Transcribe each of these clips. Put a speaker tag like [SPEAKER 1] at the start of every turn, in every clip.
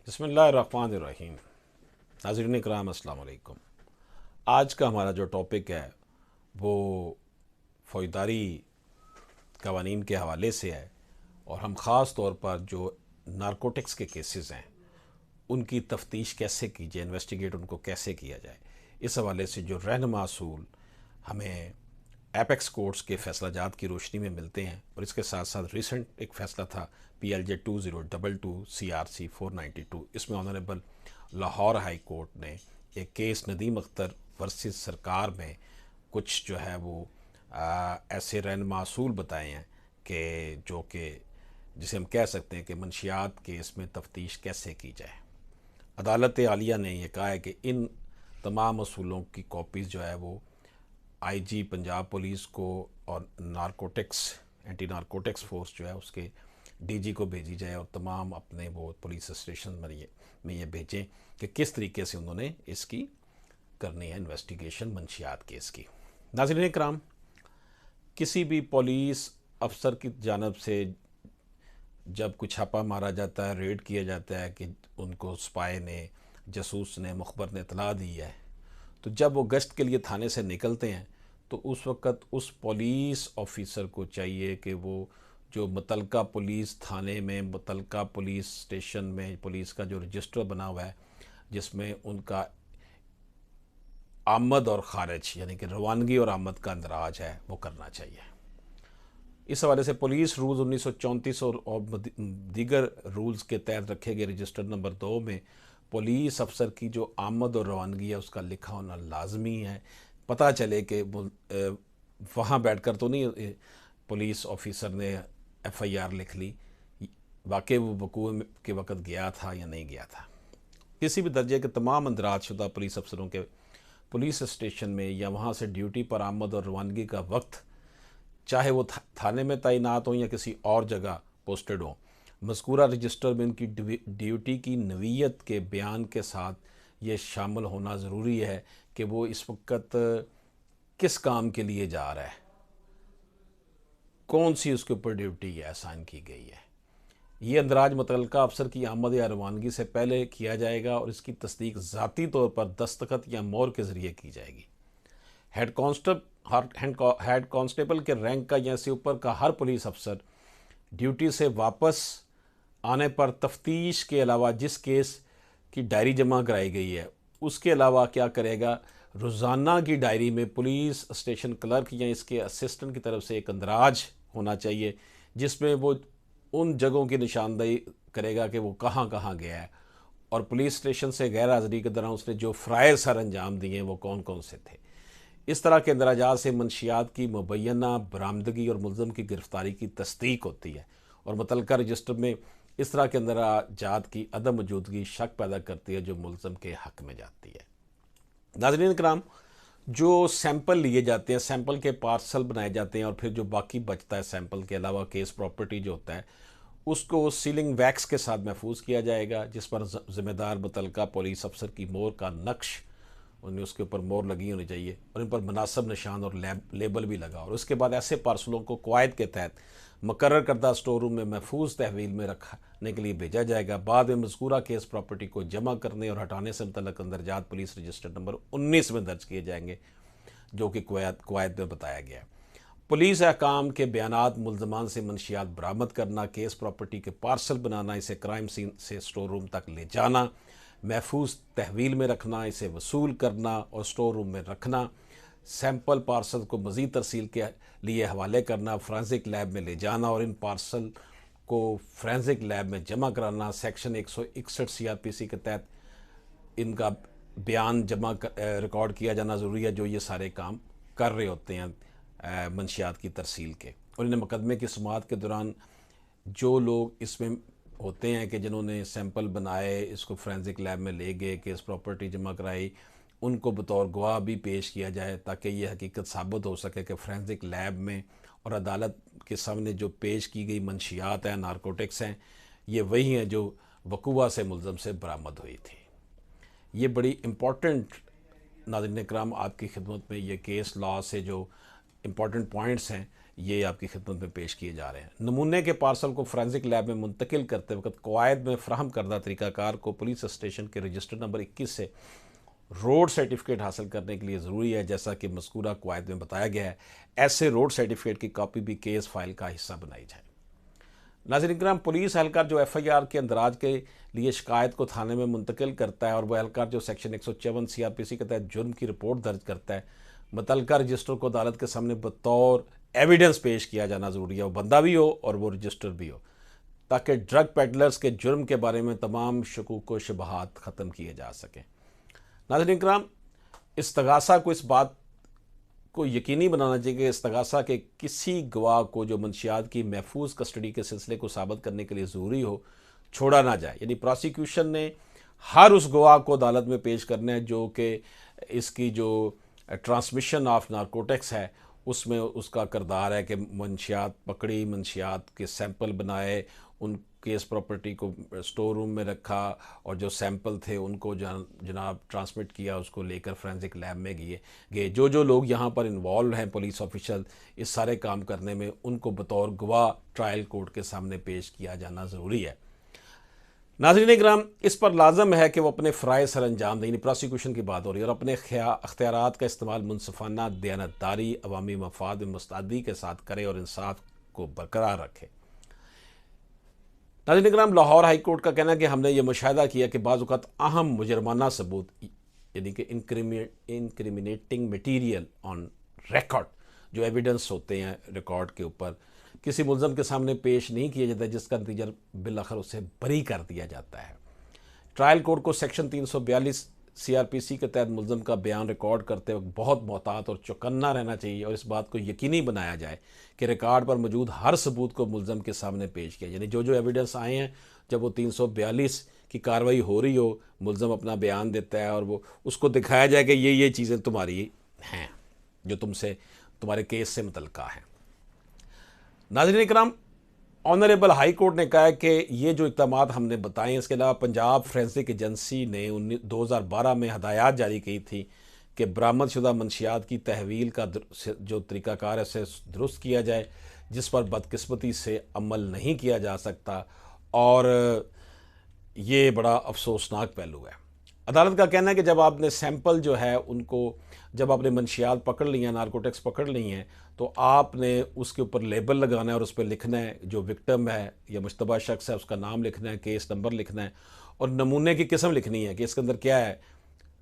[SPEAKER 1] बिस्मिल्लाहिर्रहमानिर्रहीम। नाज़रीन इकराम अस्सलाम वालेकुम। आज का हमारा जो टॉपिक है वो फ़ौजदारी कवानीन के हवाले से है और हम ख़ास तौर पर जो नारकोटिक्स के केसेस हैं उनकी तफ्तीश कैसे की जाए, इन्वेस्टिगेट उनको कैसे किया जाए, इस हवाले से जो रहनुमा असूल हमें एपेक्स कोर्ट्स के फैसला जात की रोशनी में मिलते हैं। और इसके साथ साथ रिसेंट एक फ़ैसला था PLJ 2022 CRC 492, इसमें ऑनरेबल लाहौर हाई कोर्ट ने एक केस नदीम अख्तर वर्सेस सरकार में कुछ जो है वो ऐसे रहनुमा असूल बताए हैं कि जो कि जिसे हम कह सकते हैं कि मंशियात केस में तफ्तीश कैसे की जाए। अदालत आलिया ने यह कहा है कि इन तमाम असूलों की कॉपीज़ जो है वो IG पंजाब पुलिस को और नारकोटिक्स एंटी नारकोटिक्स फोर्स जो है उसके DG को भेजी जाए और तमाम अपने वो पुलिस स्टेशन में ये भेजें कि किस तरीके से उन्होंने इसकी करनी है इन्वेस्टिगेशन मंशियात केस की। नाज़रीन कराम, किसी भी पुलिस अफसर की जानब से जब कुछ छापा मारा जाता है, रेड किया जाता है कि उनको स्पाई ने, जासूस ने, मुखबर ने इतला दी है, तो जब वो गश्त के लिए थाने से निकलते हैं तो उस वक़्त उस पुलिस ऑफिसर को चाहिए कि वो जो मुतलका पुलिस थाने में, मुतलका पुलिस स्टेशन में पुलिस का जो रजिस्टर बना हुआ है जिसमें उनका आमद और ख़ारिज यानी कि रवानगी और आमद का अंदराज है वो करना चाहिए। इस हवाले से पुलिस रूल्स 1934 और दीगर रूल्स के तहत रखे गए रजिस्टर नंबर 2 में पुलिस अफसर की जो आमद और रवानगी है उसका लिखा होना लाजमी है। पता चले कि वहाँ बैठकर तो नहीं पुलिस ऑफिसर ने FIR लिख ली, वाकई वो वकूअ के वक़्त गया था या नहीं गया था। किसी भी दर्जे के तमाम अंदराज शुदा पुलिस अफसरों के पुलिस स्टेशन में या वहाँ से ड्यूटी पर आमद और रवानगी का वक्त, चाहे वो थाने में तैनात हों या किसी और जगह पोस्टेड हों, मज़कूरा रजिस्टर में उनकी ड्यूटी की नवीयत के बयान के साथ ये शामिल होना ज़रूरी है कि वो इस वक्त किस काम के लिए जा रहा है, कौन सी उसके ऊपर ड्यूटी असाइन की गई है। ये अंदराज मुतल्लिका अफसर की आमद या रवानगी से पहले किया जाएगा और इसकी तस्दीक ज़ाती तौर पर दस्तखत या मोहर के ज़रिए की जाएगी। हेड कांस्टेबल के रैंक का या इससे ऊपर का हर पुलिस अफसर ड्यूटी से वापस आने पर तफ्तीश के अलावा जिस केस की डायरी जमा कराई गई है उसके अलावा क्या करेगा, रोज़ाना की डायरी में पुलिस स्टेशन क्लर्क या इसके असिस्टेंट की तरफ से एक अंदराज होना चाहिए जिसमें वो उन जगहों की निशानदेही करेगा कि वो कहाँ कहाँ गया है और पुलिस स्टेशन से गैर हाज़िरी के दौरान उसने जो फ़राइज़ सर अंजाम दिए वो कौन कौन से थे। इस तरह के अंदराजात से मंशियात की मुबैना बरामदगी और मुल्ज़म की गिरफ़्तारी की तस्दीक होती है और मुतल्लिका रजिस्टर में इस तरह के अंदराजात की अदम मौजूदगी शक पैदा करती है जो मुल्ज़म के हक़ में जाती है। नाज़रीन कराम, जो सैंपल लिए जाते हैं, सैंपल के पार्सल बनाए जाते हैं और फिर जो बाकी बचता है सैंपल के अलावा केस प्रॉपर्टी जो होता है उसको सीलिंग वैक्स के साथ महफूज किया जाएगा जिस पर ज़िम्मेदार मुतल्लिका पुलिस अफसर की मोहर का नक्श, उनमें उसके ऊपर मोहर लगी होनी चाहिए और इन पर मुनासिब निशान और लेबल भी लगा और उसके बाद ऐसे पार्सलों को कवायद के तहत मुकर्रर करदा स्टोर रूम में महफूज तहवील में रखने के लिए भेजा जाएगा। बाद में मज़कूरा केस प्रॉपर्टी को जमा करने और हटाने से मुतल्लिक़ अंदरजात पुलिस रजिस्टर नंबर 19 में दर्ज किए जाएंगे जो कि कवायद में बताया गया है। पुलिस अहकाम के बयानात मुल्ज़मान से मंशियात बरामद करना, केस प्रॉपर्टी के पार्सल बनाना, इसे क्राइम सीन से स्टोर रूम तक ले जाना, महफूज तहवील में रखना, इसे वसूल करना और स्टोर रूम में रखना, सैंपल पार्सल को मज़ीद तरसील के लिए हवाले करना, फ्रांसिक लैब में ले जाना और इन पार्सल को फ्रांसिक लैब में जमा कराना, सेक्शन 161 CRPC के तहत इनका बयान रिकॉर्ड किया जाना ज़रूरी है जो ये सारे काम कर रहे होते हैं मंशियात की तरसील के। और इन्हें मुकदमे की समाअत के दौरान जो लोग इसमें होते हैं कि जिन्होंने सैंपल बनाए, इसको फ्रेंसिक लैब में ले गए, केस प्रॉपर्टी जमा कराई, उनको बतौर गवाह भी पेश किया जाए ताकि ये हकीकत साबित हो सके कि फ्रेंसिक लैब में और अदालत के सामने जो पेश की गई मंशियात हैं, नारकोटिक्स हैं, ये वही हैं जो वकूआ से मुल्ज़म से बरामद हुई थी। ये बड़ी इम्पॉर्टेंट, नाज़रीन कराम, आपकी खिदमत में ये केस लॉ से जो इम्पॉर्टेंट पॉइंट्स हैं ये आपकी खिदमत में पेश किए जा रहे हैं। नमूने के पार्सल को फोरेंसिक लैब में मुंतकिल करते वक्त कवायद में फ्राहम करदा तरीक़ाकार को पुलिस स्टेशन के रजिस्टर नंबर 21 से रोड सर्टिफिकेट हासिल करने के लिए ज़रूरी है। जैसा कि मज़कूरा कवायद में बताया गया है, ऐसे रोड सर्टिफिकेट की कॉपी भी केस फाइल का हिस्सा बनाई जाए। नाज़रीन इकराम, पुलिस एहलकार जो FIR के अंदराज के लिए शिकायत को थाने में मुंतकिल करता है और वह एहलकार जो सेक्शन 154 CRPC के तहत जुर्म की रिपोर्ट दर्ज करता है, मुतल्लिका रजिस्टर को अदालत के सामने बतौर एविडेंस पेश किया जाना ज़रूरी है। वो बंदा भी हो और वो रजिस्टर भी हो, ताकि ड्रग पेडलर्स के जुर्म के बारे में तमाम शकूक व शुबहात ख़त्म किए जा सकें। नाज़रीन इकराम, इस्तगासा को इस बात को यकीनी बनाना चाहिए कि इस्तगासा के किसी गवाह को जो मंशियात की महफूज कस्टडी के सिलसिले को साबित करने के लिए ज़रूरी हो, छोड़ा ना जाए। यानी प्रोसिक्यूशन ने हर उस गवाह को अदालत में पेश करना है जो कि इसकी जो ट्रांसमिशन ऑफ नारकोटिक्स है उसमें उसका किरदार है कि मंशियात पकड़ी, मंशियात के सैंपल बनाए, उन केस प्रॉपर्टी को स्टोर रूम में रखा और जो सैंपल थे उनको जनाब ट्रांसमिट किया, उसको लेकर फोरेंसिक लैब में गए। जो लोग यहाँ पर इन्वॉल्व हैं, पुलिस ऑफिशियल, इस सारे काम करने में, उनको बतौर गवाह ट्रायल कोर्ट के सामने पेश किया जाना ज़रूरी है। नाज़रीन इकराम, इस पर लाजम है कि वो अपने फ़राइज़ सर अंजाम दें, यानी प्रोसिक्यूशन की बात हो रही है, और अपने अख्तियारात का इस्तेमाल मुनसिफाना, दयानतदारी, अवामी मफाद में मुस्तैदी के साथ करे और इंसाफ को बरकरार रखे। नाज़रीन इकराम, लाहौर हाई कोर्ट का कहना है कि हमने ये मुशाहिदा किया कि बाज़ औक़ात अहम मुजरमाना सबूत यानी कि इंक्रिमिनेटिंग मटीरियल ऑन रिकॉर्ड, जो एविडेंस होते हैं रिकॉर्ड के ऊपर, किसी मुल्ज़म के सामने पेश नहीं किया जाता, जिसका नतीजा बिलाखिर उसे बरी कर दिया जाता है। ट्रायल कोर्ट को सेक्शन 342 CRPC के तहत मुल्ज़म का बयान रिकॉर्ड करते वक्त बहुत मोहतात और चौकन्ना रहना चाहिए और इस बात को यकीनी बनाया जाए कि रिकॉर्ड पर मौजूद हर सबूत को मुल्ज़म के सामने पेश किया। यानी जो एविडेंस आए हैं, जब वो 342 की कार्रवाई हो रही हो, मुल्ज़म अपना बयान देता है और वो उसको दिखाया जाए कि ये चीज़ें तुम्हारी हैं जो तुम्हारे केस से मुतल्लिका हैं। नाज़रीन इकराम, ऑनरेबल हाई कोर्ट ने कहा है कि ये जो इक़दामात हमने बताए हैं, इसके अलावा पंजाब फोरेंसिक एजेंसी ने 2012 में हदायत जारी की थी कि बरामदशुदा मंशियात की तहवील का जो तरीक़ाकार है उसे दुरुस्त किया जाए, जिस पर बदकिस्मती से अमल नहीं किया जा सकता, और ये बड़ा अफसोसनाक पहलू है। अदालत का कहना है कि जब आपने सैंपल जो है उनको, जब आपने मंशियात पकड़ ली हैं, नारकोटिक्स पकड़ ली हैं, तो आपने उसके ऊपर लेबल लगाना है और उस पर लिखना है जो विक्टिम है या मुश्तबा शख्स है उसका नाम लिखना है, केस नंबर लिखना है और नमूने की किस्म लिखनी है कि इसके अंदर क्या है,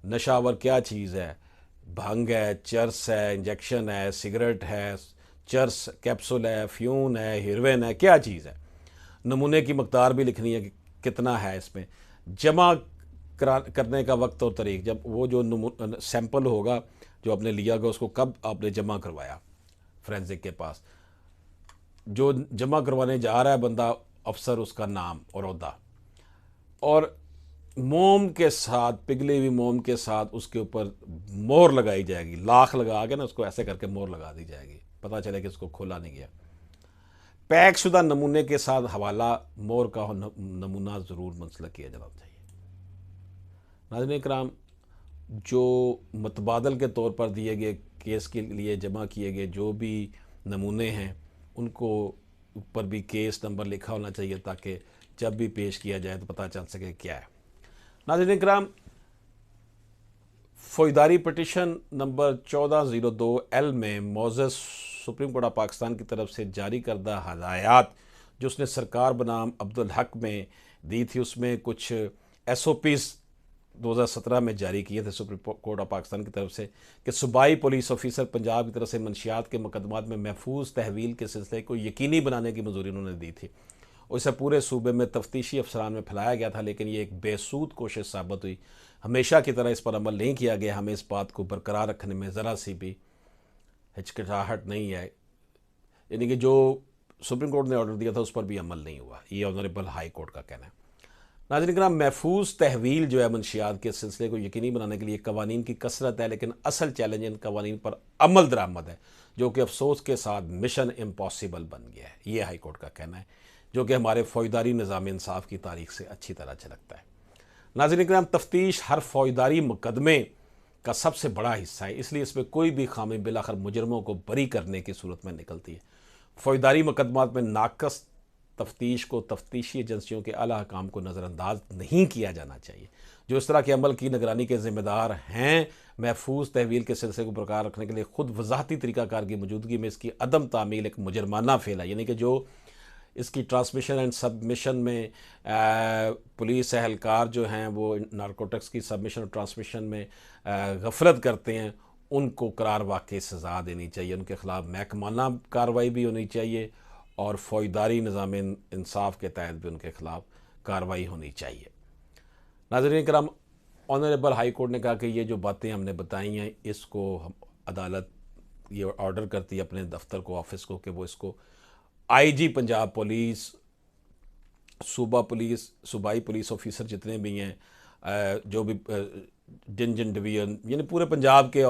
[SPEAKER 1] नशावर क्या चीज़ है, भंग है, चर्स है, इंजेक्शन है, सिगरेट है, चर्स कैप्सूल है, फ्यून है, हीरोइन है, क्या चीज़ है। नमूने की मकदार भी लिखनी है कि कितना है इसमें। जमा करने का वक्त और तारीख, जब वो जो सैंपल होगा जो आपने लिया गया उसको कब आपने जमा करवाया फोरेंसिक के पास, जो जमा करवाने जा रहा है बंदा, अफसर, उसका नाम और ओहदा, और मोम के साथ, पिघली हुई मोम के साथ उसके ऊपर मोहर लगाई जाएगी। लाख लगा के ना उसको ऐसे करके मोहर लगा दी जाएगी, पता चले कि उसको खोला नहीं गया। पैक शुदा नमूने के साथ हवाला मोहर का नमूना ज़रूर मुंसलिक किया जाना चाहिए। नाज़रीन इकराम, जो मुतबादल के तौर पर दिए गए केस के लिए जमा किए गए जो भी नमूने हैं, उनको ऊपर भी केस नंबर लिखा होना चाहिए ताकि जब भी पेश किया जाए तो पता चल सके क्या है। नाज़रीन इकराम, फौजदारी पटिशन नंबर 1402L में Moses supreme court of Pakistan की तरफ से जारी करदा हदायत जो उसने सरकार बनाम अब्दुल हक में दी थी, उसमें कुछ SOPs 2017 में जारी किए थे सुप्रीम कोर्ट ऑफ पाकिस्तान की तरफ से कि सूबाई पुलिस ऑफिसर पंजाब की तरफ से मंशियात के मुकदमात में महफूज तहवील के सिलसिले को यकीनी बनाने की मंजूरी उन्होंने दी थी और इसे पूरे सूबे में तफ्तीशी अफसरान में फैलाया गया था, लेकिन ये एक बेसूद कोशिश साबित हुई। हमेशा की तरह इस पर अमल नहीं किया गया। हमें इस बात को बरकरार रखने में ज़रा सी भी हिचकिचाहट नहीं है, यानी कि जो सुप्रीम कोर्ट ने ऑर्डर दिया था उस पर भी अमल नहीं हुआ, ये ऑनरेबल हाई कोर्ट का कहना है। नाज़रीन किराम, महफूज तहवील जो है मंशियात के सिलसिले को यकीनी बनाने के लिए कवानीन की कसरत है, लेकिन असल चैलेंज इन कवानीन पर अमल दरामद है जो कि अफसोस के साथ मिशन इम्पॉसिबल बन गया है। ये हाई कोर्ट का कहना है जो कि हमारे फौजदारी निज़ाम इंसाफ की तारीख से अच्छी तरह झलकता है। नाज़रीन किराम, तफ्तीश हर फौजदारी मुकदमे का सबसे बड़ा हिस्सा है, इसलिए इसमें कोई भी खामी बिलाखिर मुजरमों को बरी करने की सूरत में निकलती है। फौजदारी मुकदमात में नाकस तफ्तीश को तफ्तीशी एजेंसियों के आला काम को नज़रअंदाज नहीं किया जाना चाहिए। जो इस तरह के अमल की निगरानी के ज़िम्मेदार हैं, महफूज तहवील के सिलसिले को बरकरार रखने के लिए खुद वजाहती तरीक़ाकार की मौजूदगी में इसकी अदम तामील एक मुजरमाना फेल है। यानी कि जो इसकी ट्रांसमिशन एंड सबमिशन में पुलिस एहलकार जो हैं वो नारकोटिक्स की सबमिशन और ट्रांसमिशन में गफलत करते हैं, उनको करार वाक़ई सज़ा देनी चाहिए। उनके ख़िलाफ़ महकमाना कार्रवाई भी होनी चाहिए और फ़ौजदारी निज़ाम इंसाफ के तहत भी उनके ख़िलाफ़ कार्रवाई होनी चाहिए। नाज़रीन करम, ऑनरेबल हाई कोर्ट ने कहा कि ये जो बातें हमने बताई हैं इसको हम अदालत ये ऑर्डर करती है अपने दफ्तर को, ऑफिस को, कि वो इसको आईजी पंजाब पुलिस, सूबा पुलिस, सूबाई पुलिस ऑफिसर जितने भी हैं, जो भी जिन जिन डिवीज़न यानी पूरे पंजाब के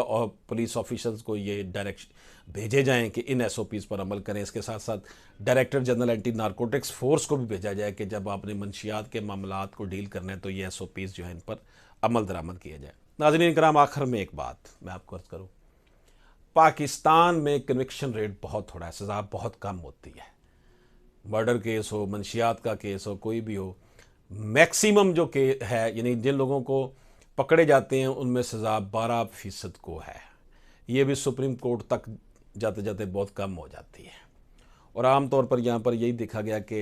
[SPEAKER 1] पुलिस ऑफिसर्स को ये डायरेक्शन भेजे जाएं कि इन एसओपीज़ पर अमल करें। इसके साथ साथ director general anti narcotics force को भी भेजा जाए कि जब आपने मंशियात के मामलात को डील करना है तो ये एसओपीज़ जो हैं इन पर अमल दरामद किया जाए। नाज़रीन कराम, आखिर में एक बात मैं आपको अर्ज़ करूँ, पाकिस्तान में कन्विक्शन रेट बहुत थोड़ा है, सज़ा बहुत कम होती है। मर्डर केस हो, मंशियात का केस हो, कोई भी हो, मैक्सिमम जो के है यानी जिन लोगों को पकड़े जाते हैं उनमें सज़ा 12% को है। ये भी सुप्रीम कोर्ट तक जाते जाते बहुत कम हो जाती है। और आम तौर पर यहाँ पर यही देखा गया कि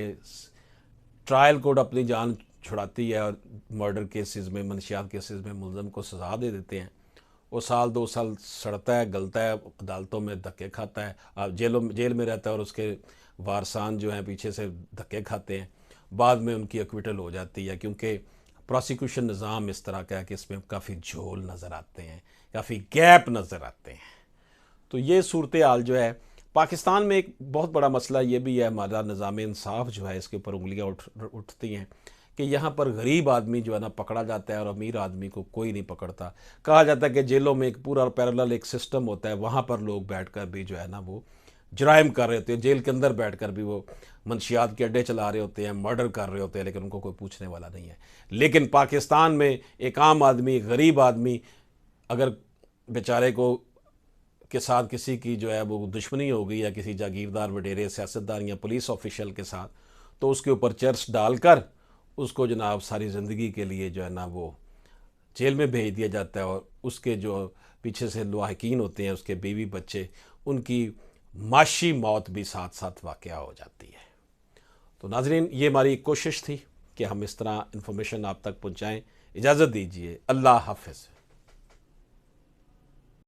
[SPEAKER 1] ट्रायल कोर्ट अपनी जान छुड़ाती है और मर्डर केसेस में, मंशियात केसेस में मुलज़म को सज़ा दे देते हैं। वो साल 2 साल सड़ता है, गलता है, अदालतों में धक्के खाता है, अब जेल में रहता है और उसके वारसान जो हैं पीछे से धक्के खाते हैं। बाद में उनकी एक्विटल हो जाती है क्योंकि प्रोसिक्यूशन निज़ाम इस तरह का है कि इसमें काफ़ी झोल नज़र आते हैं, काफ़ी गैप नज़र आते हैं। तो ये सूरत हाल जो है पाकिस्तान में, एक बहुत बड़ा मसला ये भी है, हमारा निज़ाम इंसाफ जो है इसके ऊपर उंगलियाँ उठती हैं कि यहाँ पर गरीब आदमी जो है ना पकड़ा जाता है और अमीर आदमी को कोई नहीं पकड़ता। कहा जाता है कि जेलों में एक पूरा पैरेलल एक सिस्टम होता है, वहाँ पर लोग बैठकर भी जो है ना वो जराइम कर रहे होते हैं, जेल के अंदर बैठकर भी वो मंशियात के अड्डे चला रहे होते हैं, मर्डर कर रहे होते हैं, लेकिन उनको कोई पूछने वाला नहीं है। लेकिन पाकिस्तान में एक आम आदमी, गरीब आदमी अगर बेचारे को के साथ किसी की जो है वो दुश्मनी हो गई या किसी जागीरदार, वडेरे, सियासतदान या पुलिस ऑफिशियल के साथ, तो उसके ऊपर चर्च डालकर उसको जनाब सारी ज़िंदगी के लिए जो है ना वो जेल में भेज दिया जाता है और उसके जो पीछे से लाहिकीन होते हैं, उसके बीवी बच्चे, उनकी माशी मौत भी साथ साथ वाक़या हो जाती है। तो नाज़रीन, ये हमारी कोशिश थी कि हम इस तरह इन्फॉर्मेशन आप तक पहुँचाएँ। इजाज़त दीजिए, अल्लाह हाफ़िज़।